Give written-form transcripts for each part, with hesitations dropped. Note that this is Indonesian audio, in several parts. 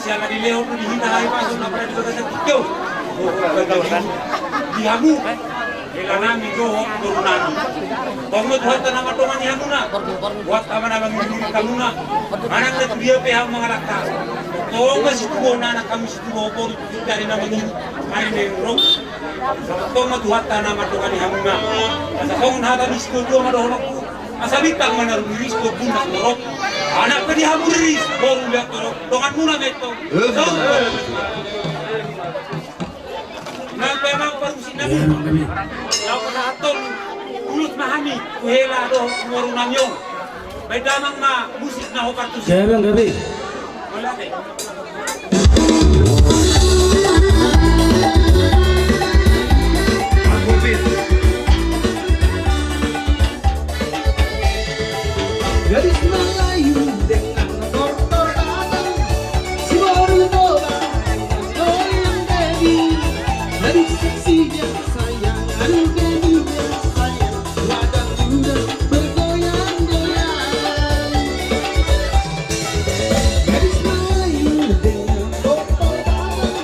Siya nalileo ko dihita ay pasok na pala dito sa tikyo. Dihamu. Kailangan ito turunan. Tungod buhat na matungan niya muna. Buhat ka man naman yung kamuna. Anak na tuliya pa yung mga lakta. Tungod ba situbo na kami situbo po dari naman yung marinero. Tungod buhat na matungan niya muna. Sa kung nata ni studio madohonok ko. Asabitang manarulis ko bunda korok. Anak pa dihamu riris. Baru lihat korok. Tungan muna meto. Nang memang parusin nabi. Kalau kena atom, ulut mahami, kuhela do ngorunang yung. May damang ma musik na hokartus. Siya bang gabi? Wala deh. Gadis Melayu dengan motor datang, si baru bola goyang baby. Gadis seksinya sayang, aduh babynya sayang, ladang juga bergoyang-goyang. Gadis Melayu dengan motor datang,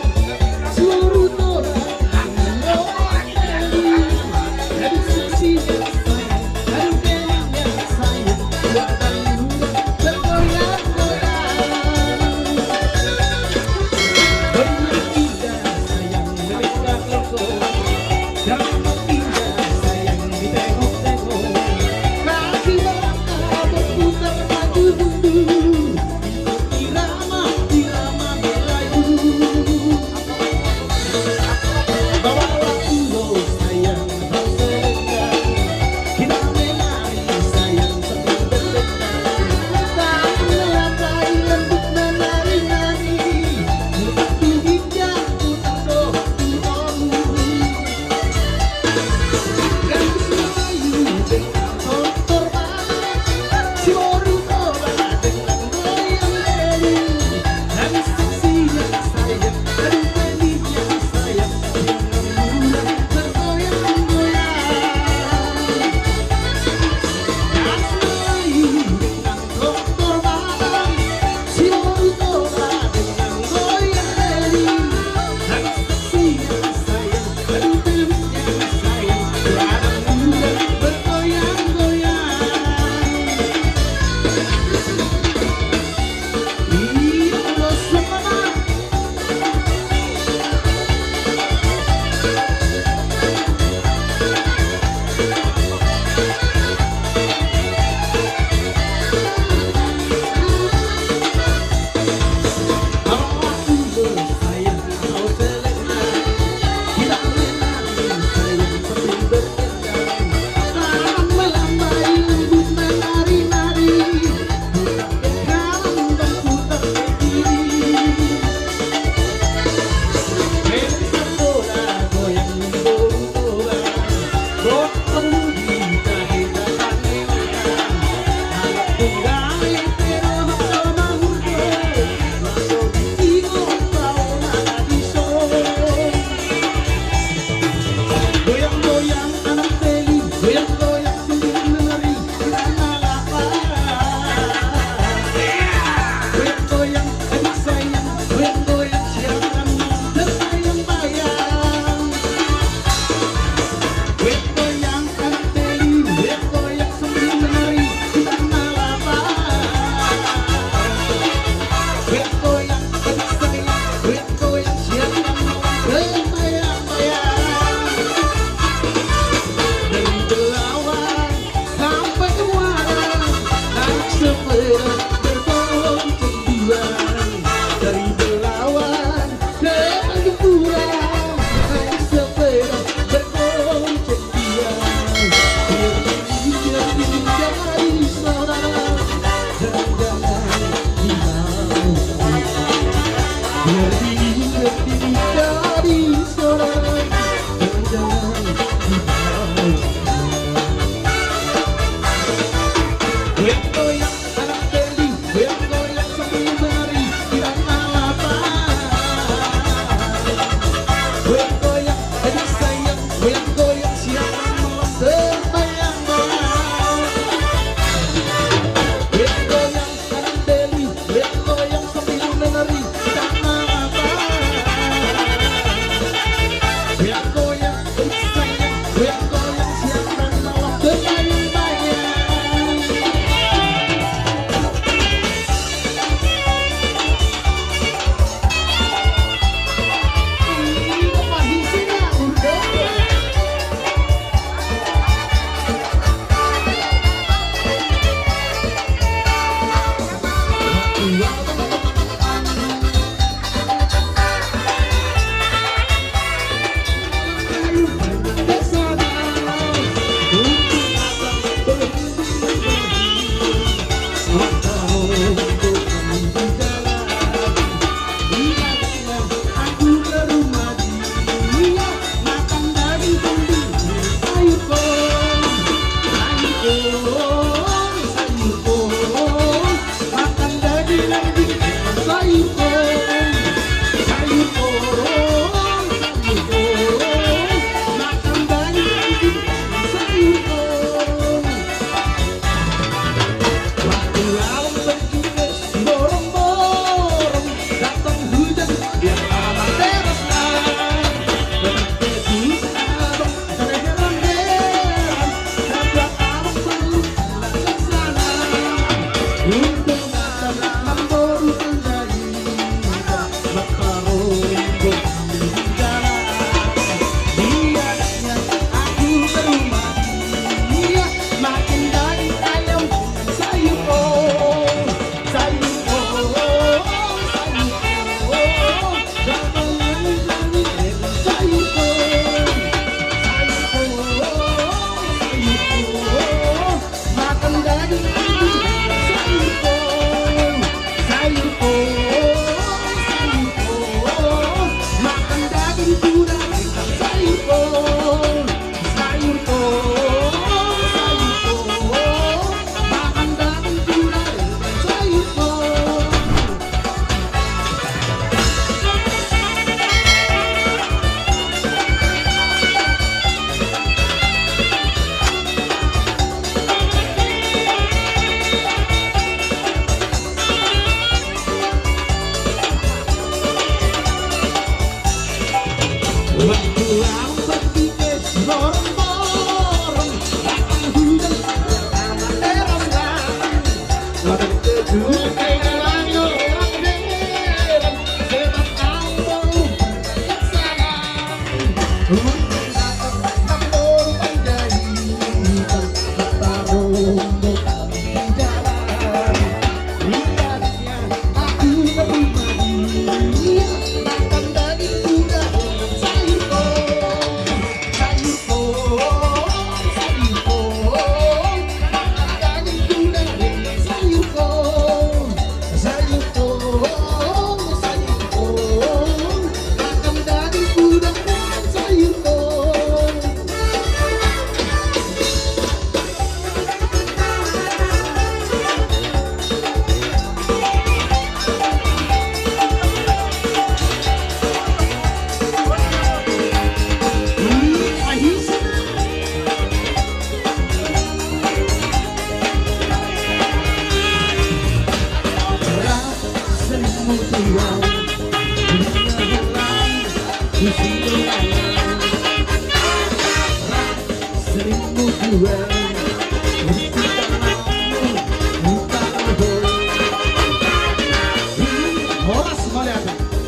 Horas, olha.